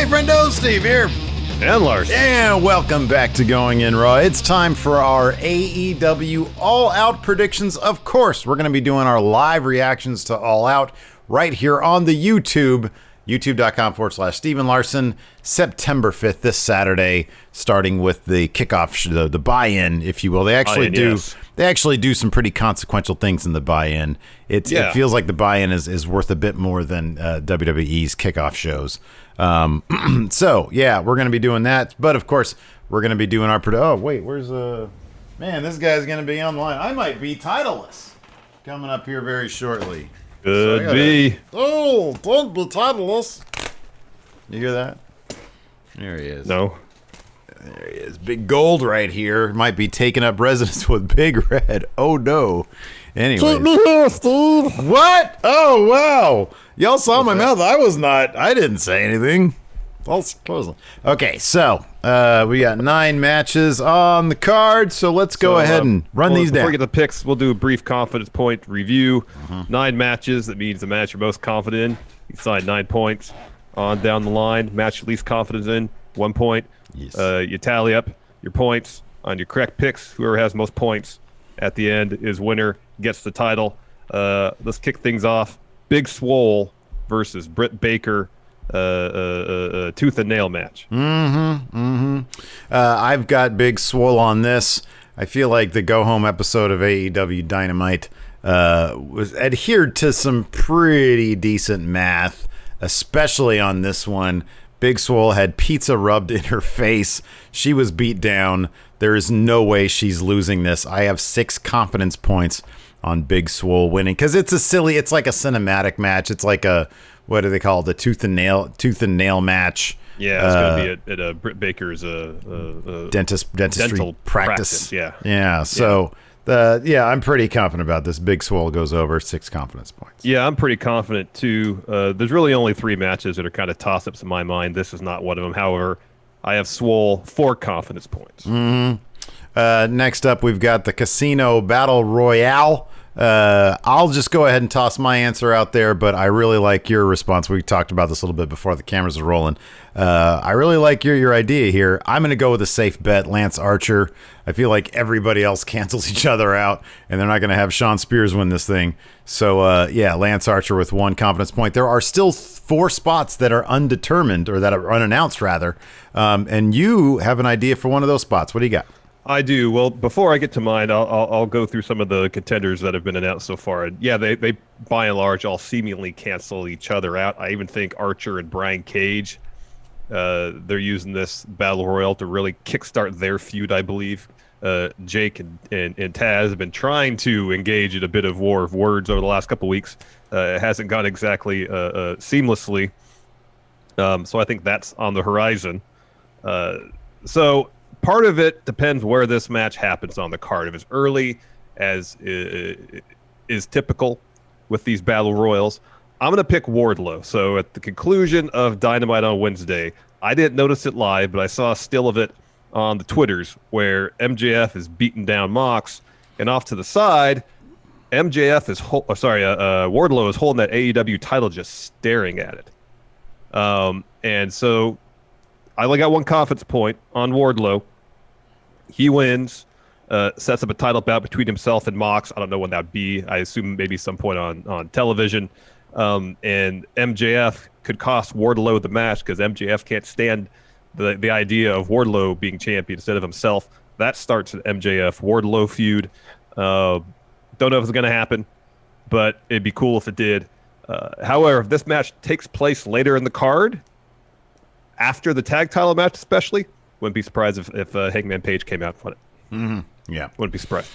Hey, friendo, Steve here. And Larson. And welcome back to Going In Raw. It's time for our AEW All Out predictions. Of course, we're going to be doing our live reactions to All Out right here on the YouTube. YouTube.com/Steve and Larson, September 5th, this Saturday, starting with the kickoff, the buy-in, if you will. They actually do some pretty consequential things in the buy-in. It feels like the buy-in is worth a bit more than WWE's kickoff shows. So, yeah, we're going to be doing that. But, of course, we're going to be doing our... Oh, wait, where's... Man, this guy's going to be online. I might be titleless coming up here very shortly. Could be. Oh, don't be titleless. You hear that? There he is. No. There he is. Big Gold right here. Might be taking up residence with Big Red. Oh, no. Anyways. Keep me here, Steve. What? Oh, wow. Y'all saw my mouth. I didn't say anything. Okay, so we got 9 matches on the card, so let's go ahead and run these down. Before we get the picks, we'll do a brief confidence point review. 9 matches, that means the match you're most confident in. You sign 9 points. On down the line, match you're least confident in, 1 point. Yes. You tally up your points on your correct picks. Whoever has most points at the end is winner, gets the title. Let's kick things off. Big Swole versus Britt Baker. Tooth and nail match. I've got Big Swole on this. I feel like the go home episode of AEW Dynamite was adhered to some pretty decent math, especially on this one. Big Swole had pizza rubbed in her face. She was beat down. There is no way she's losing this. I have 6 confidence points on Big Swole winning because it's like a cinematic match. It's like a, what do they call it? The tooth and nail match. Yeah, it's going to be at Britt Baker's dentistry dental practice. Yeah. So I'm pretty confident about this. Big Swole goes over 6 confidence points. Yeah, I'm pretty confident too. There's really only 3 matches that are kind of toss-ups in my mind. This is not one of them. However, I have Swole 4 confidence points. Next up, we've got the Casino Battle Royale. I'll just go ahead and toss my answer out there, but I really like your response. We talked about this a little bit before the cameras are rolling. I really like your idea here. I'm going to go with a safe bet, Lance Archer. I feel like everybody else cancels each other out, and they're not going to have Sean Spears win this thing. So, Lance Archer with 1 confidence point. There are still 4 spots that are undetermined, or that are unannounced, rather. And you have an idea for one of those spots. What do you got? I do. Well, before I get to mine, I'll go through some of the contenders that have been announced so far. And yeah, they by and large all seemingly cancel each other out. I even think Archer and Brian Cage, they're using this Battle Royal to really kickstart their feud, I believe. Jake and Taz have been trying to engage in a bit of war of words over the last couple weeks. It hasn't gone exactly seamlessly. So I think that's on the horizon. So part of it depends where this match happens on the card. If it's early, as is typical with these Battle Royals, I'm going to pick Wardlow. So at the conclusion of Dynamite on Wednesday, I didn't notice it live, but I saw a still of it on the Twitters where MJF is beating down Mox, and off to the side, Wardlow is holding that AEW title, just staring at it. And so I only got 1 confidence point on Wardlow. He wins, sets up a title bout between himself and Mox. I don't know when that would be. I assume maybe some point on television. And MJF could cost Wardlow the match because MJF can't stand the idea of Wardlow being champion instead of himself. That starts an MJF Wardlow feud. Don't know if it's going to happen, but it'd be cool if it did. However, if this match takes place later in the card, after the tag title match especially, wouldn't be surprised if Hangman Page came out for it. Yeah. Wouldn't be surprised.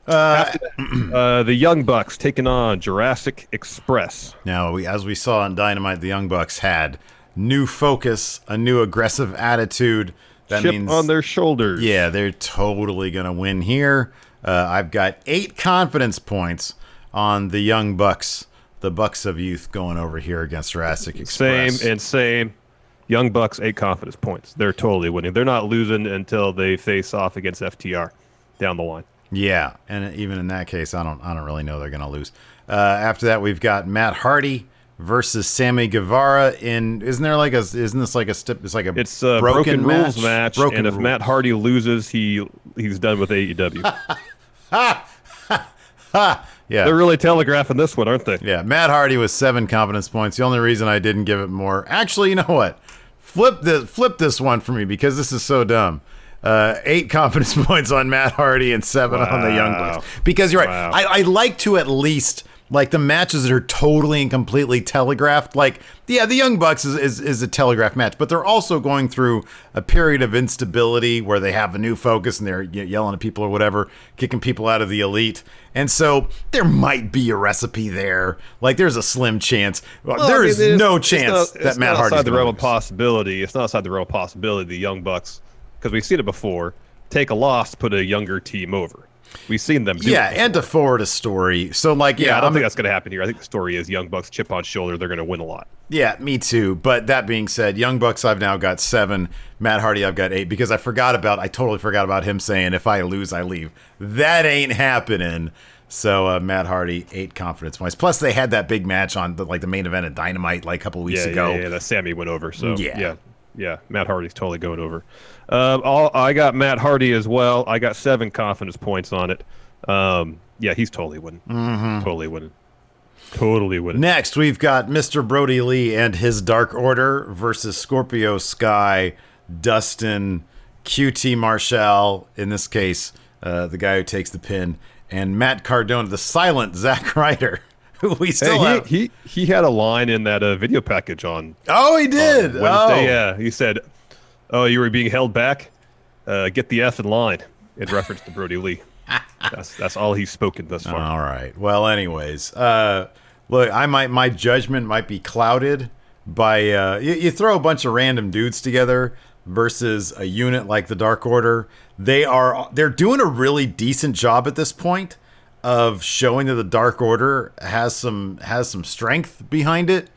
After that, the Young Bucks taking on Jurassic Express. Now, as we saw on Dynamite, the Young Bucks had new focus, a new aggressive attitude. That Chip means on their shoulders. Yeah, they're totally going to win here. I've got 8 confidence points on the Young Bucks, the Bucks of Youth, going over here against Jurassic Express. Same. Young Bucks, 8 confidence points. They're totally winning. They're not losing until they face off against FTR down the line. Yeah, and even in that case, I don't really know they're going to lose. After that, we've got Matt Hardy versus Sammy Guevara isn't this like a It's a broken rules match, and if rules. Matt Hardy loses, he's done with AEW. Yeah. They're really telegraphing this one, aren't they? Yeah, Matt Hardy was 7 confidence points. The only reason I didn't give it more, actually, you know what? Flip this one for me because this is so dumb. 8 confidence points on Matt Hardy and 7 on the Young Bucks. Because you're right. Wow. I like to at least like the matches that are totally and completely telegraphed. Like, yeah, the Young Bucks is a telegraphed match, but they're also going through a period of instability where they have a new focus and they're yelling at people or whatever, kicking people out of the Elite. And so there might be a recipe there. Like, there's a slim chance. There is no chance that Matt Hardy's outside the realm of lose. possibility. It's not outside the realm of possibility. The Young Bucks, because we've seen it before, take a loss to put a younger team over. We've seen them do it before. And to forward a story. So, like, I don't think that's going to happen here. I think the story is Young Bucks chip on shoulder. They're going to win a lot. Yeah, me too. But that being said, Young Bucks, I've now got 7. Matt Hardy, I've got 8 because I totally forgot about him saying, if I lose, I leave. That ain't happening. So Matt Hardy, 8 confidence points. Plus, they had that big match on the main event at Dynamite like a couple weeks ago. Yeah, that Sammy went over. So yeah. Matt Hardy's totally going over. I got Matt Hardy as well. I got 7 confidence points on it. He's totally winning. Mm-hmm. Totally winning. Next, we've got Mr. Brodie Lee and his Dark Order versus Scorpio Sky, Dustin, QT Marshall, in this case, the guy who takes the pin, and Matt Cardona, the silent Zack Ryder, who we still have. He had a line in that video package on. Oh, he did. Wednesday. Yeah, he said, "Oh, you were being held back. Get the F in line." In reference to Brodie Lee. That's all he's spoken thus far. All right. Well, anyways, look, my judgment might be clouded by you throw a bunch of random dudes together versus a unit like the Dark Order. They're doing a really decent job at this point of showing that the Dark Order has some strength behind it,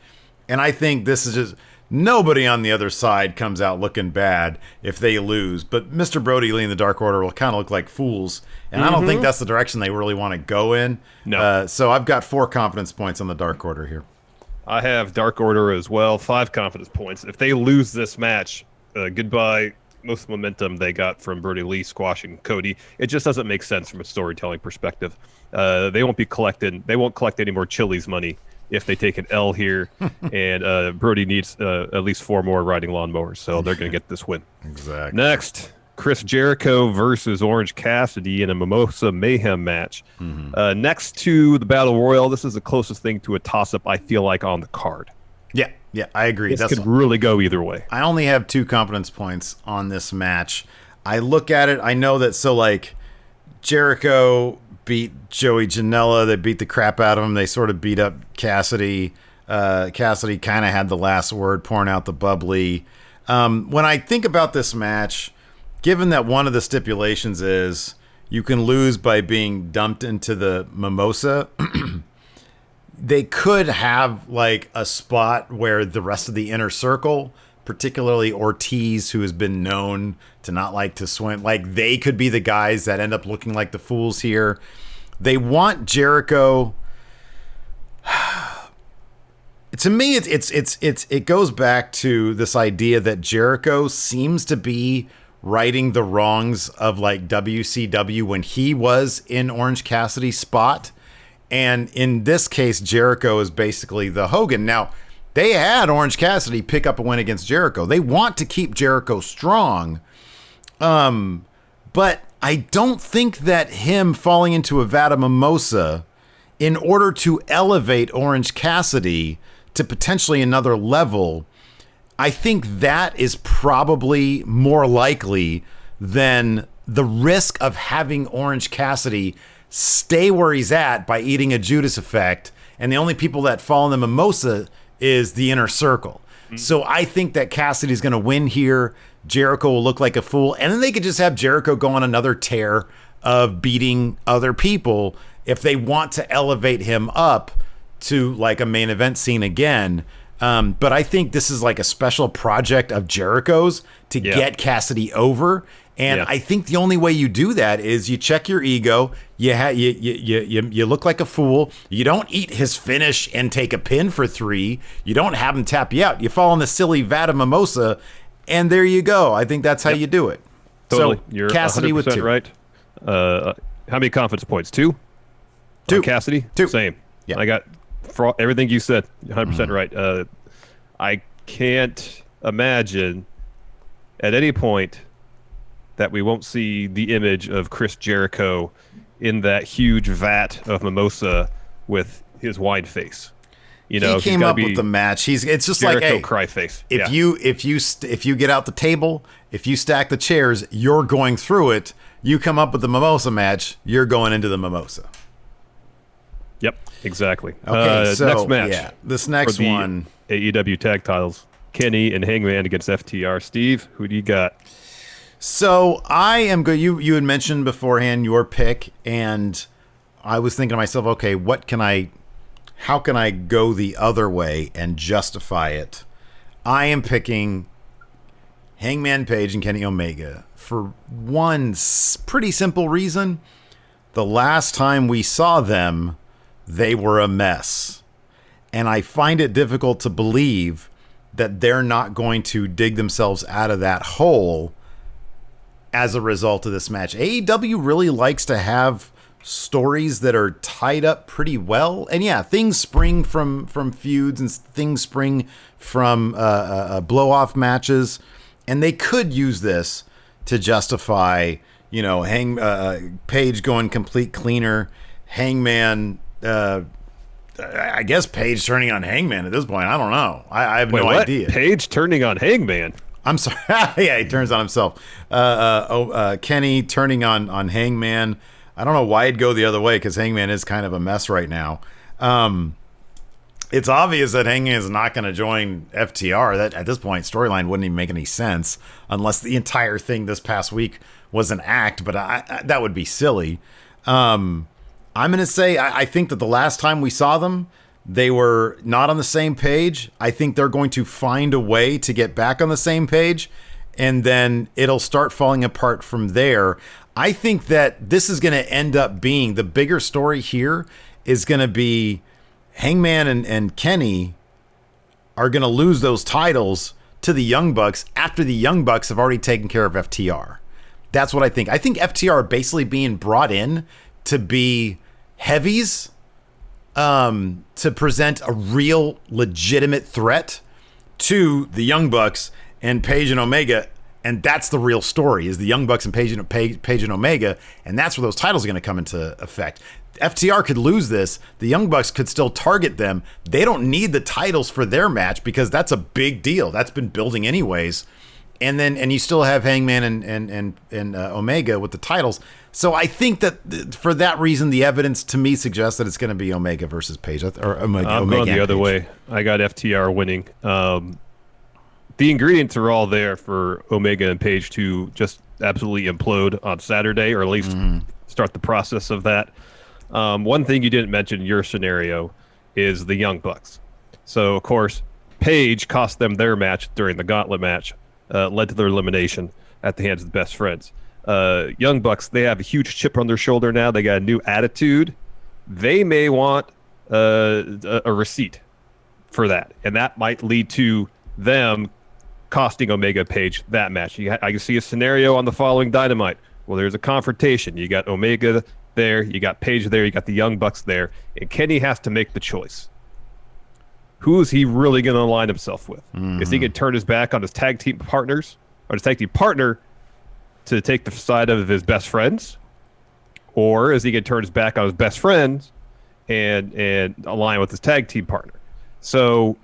and I think this is just. Nobody on the other side comes out looking bad if they lose. But Mr. Brodie Lee and the Dark Order will kind of look like fools. And I don't think that's the direction they really want to go in. No. So I've got 4 confidence points on the Dark Order here. I have Dark Order as well, 5 confidence points. If they lose this match, goodbye most of the momentum they got from Brodie Lee squashing Cody. It just doesn't make sense from a storytelling perspective. They won't collect any more Chili's money if they take an L here, and Brodie needs at least 4 more riding lawnmowers, so they're going to get this win. Exactly. Next, Chris Jericho versus Orange Cassidy in a Mimosa Mayhem match. Next to the Battle Royal, this is the closest thing to a toss-up I feel like on the card. Yeah, I agree. This could really go either way. I only have 2 confidence points on this match. I look at it, I know that, Jericho beat Joey Janela. They beat the crap out of him. They sort of beat up Cassidy. Cassidy kind of had the last word, pouring out the bubbly. When I think about this match, given that one of the stipulations is you can lose by being dumped into the mimosa, they could have a spot where the rest of the inner circle, particularly Ortiz, who has been known to not like to swim, they could be the guys that end up looking like the fools here. They want Jericho. To me, it goes back to this idea that Jericho seems to be righting the wrongs of WCW when he was in Orange Cassidy's spot, and in this case, Jericho is basically the Hogan. Now, they had Orange Cassidy pick up a win against Jericho. They want to keep Jericho strong. But I don't think that him falling into a vat of mimosa in order to elevate Orange Cassidy to potentially another level, I think that is probably more likely than the risk of having Orange Cassidy stay where he's at by eating a Judas effect. And the only people that fall in the mimosa is the inner circle. So I think that Cassidy's going to win here. Jericho will look like a fool. And then they could just have Jericho go on another tear of beating other people if they want to elevate him up to a main event scene again. But I think this is a special project of Jericho's to get Cassidy over. And Yeah. I think the only way you do that is you check your ego. You look like a fool. You don't eat his finish and take a pin for 3. You don't have him tap you out. You fall in the silly vat of mimosa, and there you go. I think that's how you do it. Totally. So You're Cassidy 100% with 2. right. How many confidence points? 2? 2. Cassidy? 2. Same. Yeah. I got for everything you said. 100% right. I can't imagine at any point that we won't see the image of Chris Jericho in that huge vat of mimosa with his wine face. You know, he came up with the match. It's just Jericho like, hey, cry face. if you get out the table, if you stack the chairs, you're going through it. You come up with the mimosa match, you're going into the mimosa. Yep, exactly. Okay, so next match. yeah, this next for the one, AEW tag titles. Kenny and Hangman against FTR. Steve, who do you got? So I am good. You had mentioned beforehand your pick, and I was thinking to myself, okay, how can I go the other way and justify it? I am picking Hangman Page and Kenny Omega for one pretty simple reason. The last time we saw them, they were a mess. And I find it difficult to believe that they're not going to dig themselves out of that hole as a result of this match. AEW really likes to have stories that are tied up pretty well. And yeah, things spring from feuds and things spring from blow-off matches. And they could use this to justify, Page going complete cleaner, Hangman, I guess Page turning on Hangman at this point. I don't know. I have no idea. Page turning on Hangman? I'm sorry. Yeah, he turns on himself. Kenny turning on Hangman. I don't know why he'd go the other way because Hangman is kind of a mess right now. It's obvious that Hangman is not going to join FTR. That at this point, storyline wouldn't even make any sense unless the entire thing this past week was an act. But that would be silly. I'm going to say I think that the last time we saw them, they were not on the same page. I think they're going to find a way to get back on the same page, and then it'll start falling apart from there. I think that this is going to end up being the bigger story here is going to be Hangman and Kenny are going to lose those titles to the Young Bucks after the Young Bucks have already taken care of FTR. That's what I think. I think FTR are basically being brought in to be heavies, to present a real legitimate threat to the Young Bucks and Page and Omega. And that's the real story, is the Young Bucks and Page and Omega. And that's where those titles are going to come into effect. FTR could lose this. The Young Bucks could still target them. They don't need the titles for their match because that's a big deal. That's been building anyways. And you still have Hangman and Omega with the titles. So I think that for that reason, the evidence to me suggests that it's going to be Omega versus Page. Or Omega. I'm going the other way. I got FTR winning. The ingredients are all there for Omega and Page to just absolutely implode on Saturday, or at least start the process of that. One thing you didn't mention in your scenario is the Young Bucks. So, of course, Page cost them their match during the Gauntlet match, led to their elimination at the hands of the Best Friends. Young Bucks, they have a huge chip on their shoulder now. They got a new attitude. They may want a receipt for that, and that might lead to them costing Omega Page that match. I can see a scenario on the following Dynamite. Well, there's a confrontation. You got Omega there, you got Page there, you got the Young Bucks there, and Kenny has to make the choice. Who is he really going to align himself with? Is he going to turn his back on his tag team partners, or his tag team partner, to take the side of his best friends? Or is he going to turn his back on his best friends and align with his tag team partner? So,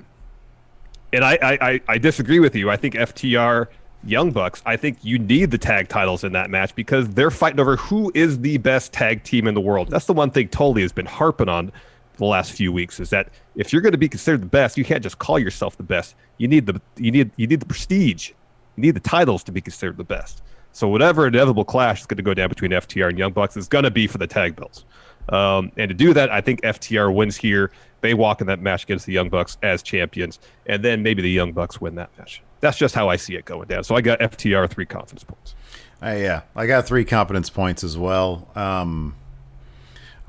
and I disagree with you. I think FTR Young Bucks, I think you need the tag titles in that match because they're fighting over who is the best tag team in the world. That's the one thing Tully has been harping on the last few weeks, is that if you're going to be considered the best, you can't just call yourself the best. You need the prestige. You need the titles to be considered the best. So whatever inevitable clash is going to go down between FTR and Young Bucks is going to be for the tag belts. And to do that, I think FTR wins here. They walk in that match against the Young Bucks as champions, and then maybe the Young Bucks win that match. That's just how I see it going down. So I got FTR 3 confidence points. Yeah, I got 3 competence points as well. I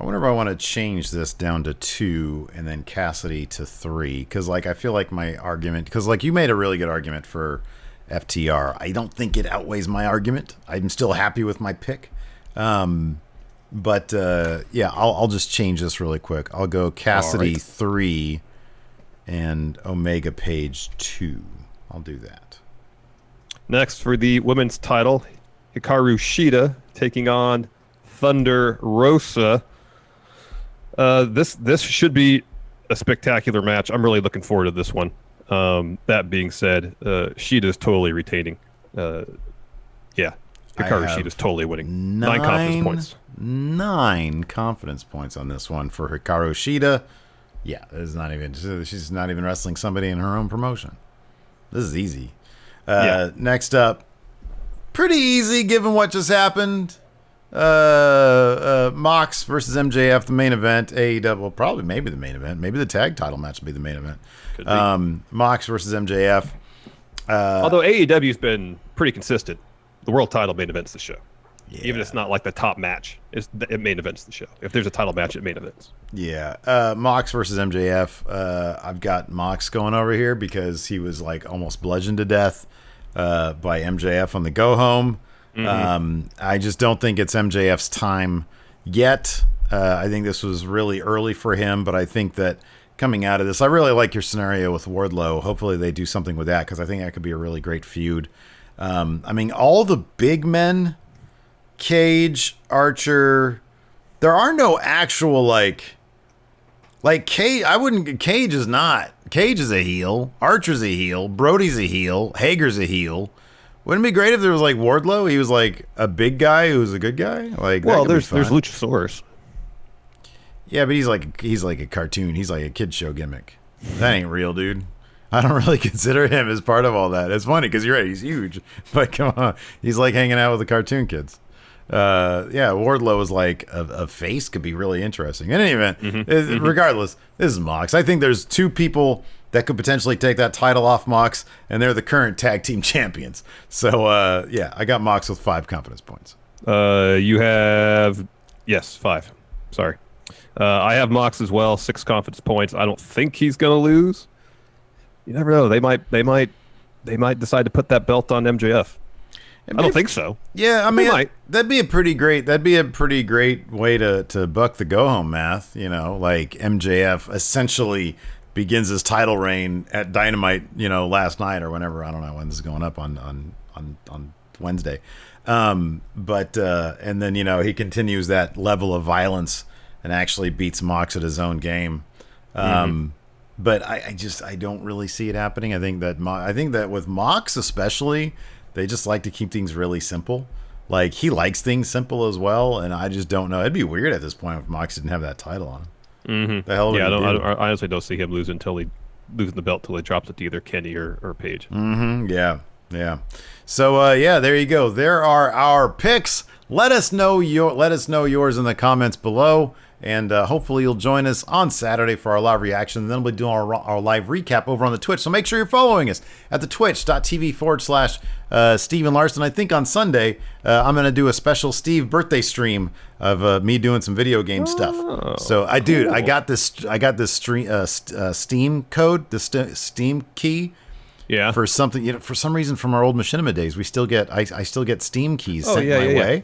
wonder if I want to change this down to 2 and then Cassidy to 3, because like I feel like my argument, because like you made a really good argument for FTR. I don't think it outweighs my argument. I'm still happy with my pick. But yeah, I'll just change this really quick. I'll go Cassidy 3 and Omega Page 2. I'll do that. Next for the women's title, Hikaru Shida taking on Thunder Rosa. This should be a spectacular match. I'm really looking forward to this one. That being said, Shida's totally retaining. Yeah, Hikaru Shida's totally winning. 9 confidence points. 9 confidence points on this one for Hikaru Shida. Yeah, she's not even wrestling somebody in her own promotion. This is easy. Next up, pretty easy given what just happened. Mox versus MJF, the main event. AEW, well, probably maybe the main event. Maybe the tag title match will be the main event. Could be. Mox versus MJF. Although AEW's been pretty consistent. The world title main events the show. Yeah. Even if it's not like the top match, it main events the show. If there's a title match, it main events. Yeah. Mox versus MJF. I've got Mox going over here because he was like almost bludgeoned to death by MJF on the go home. Mm-hmm. I just don't think it's MJF's time yet. I think this was really early for him, but I think that coming out of this, I really like your scenario with Wardlow. Hopefully they do something with that because I think that could be a really great feud. I mean, all the big men, Cage, Archer, there are no actual like Cage. Cage is not. Cage is a heel. Archer's a heel. Brodie's a heel. Hager's a heel. Wouldn't it be great if there was like Wardlow? He was like a big guy who was a good guy. Like, well, there's Luchasaurus. Yeah, but he's like a cartoon. He's like a kid show gimmick. That ain't real, dude. I don't really consider him as part of all that. It's funny because you're right. He's huge, but come on, he's like hanging out with the cartoon kids. Yeah, Wardlow is like a face could be really interesting. In any event, regardless, this is Mox. I think there's 2 people that could potentially take that title off Mox, and they're the current tag team champions. So, yeah, I got Mox with 5 confidence points. You have, 5. Sorry. I have Mox as well, 6 confidence points. I don't think he's going to lose. You never know. They might decide to put that belt on MJF. I don't think so. Yeah, I mean, that'd be a pretty great way to buck the go home math. You know, like MJF essentially begins his title reign at Dynamite. You know, last night or whenever. I don't know when this is going up on Wednesday. But and then he continues that level of violence and actually beats Mox at his own game. But I don't really see it happening. I think that with Mox especially, they just like to keep things really simple. Like, he likes things simple as well, and I just don't know. It'd be weird at this point if Mox didn't have that title on him. Mm-hmm. The hell would he do? I honestly don't see him losing the belt till he drops it to either Kenny or Page. Mm-hmm. Yeah. So there you go. There are our picks. Let us know yours in the comments below. And hopefully you'll join us on Saturday for our live reaction. And then we'll be doing our live recap over on the Twitch. So make sure you're following us at the twitch.tv/Steve and Larson. I think on Sunday, I'm going to do a special Steve birthday stream of me doing some video game stuff. So I got this Steam code, the Steam key. Yeah. For something, for some reason from our old Machinima days, I still get Steam keys sent my way.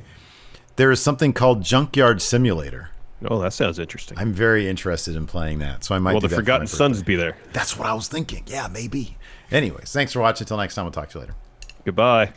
There is something called Junkyard Simulator. Oh, that sounds interesting. I'm very interested in playing that, so I might. Will the Forgotten Sons be there? That's what I was thinking. Yeah, maybe. Anyways, thanks for watching. Until next time, we'll talk to you later. Goodbye.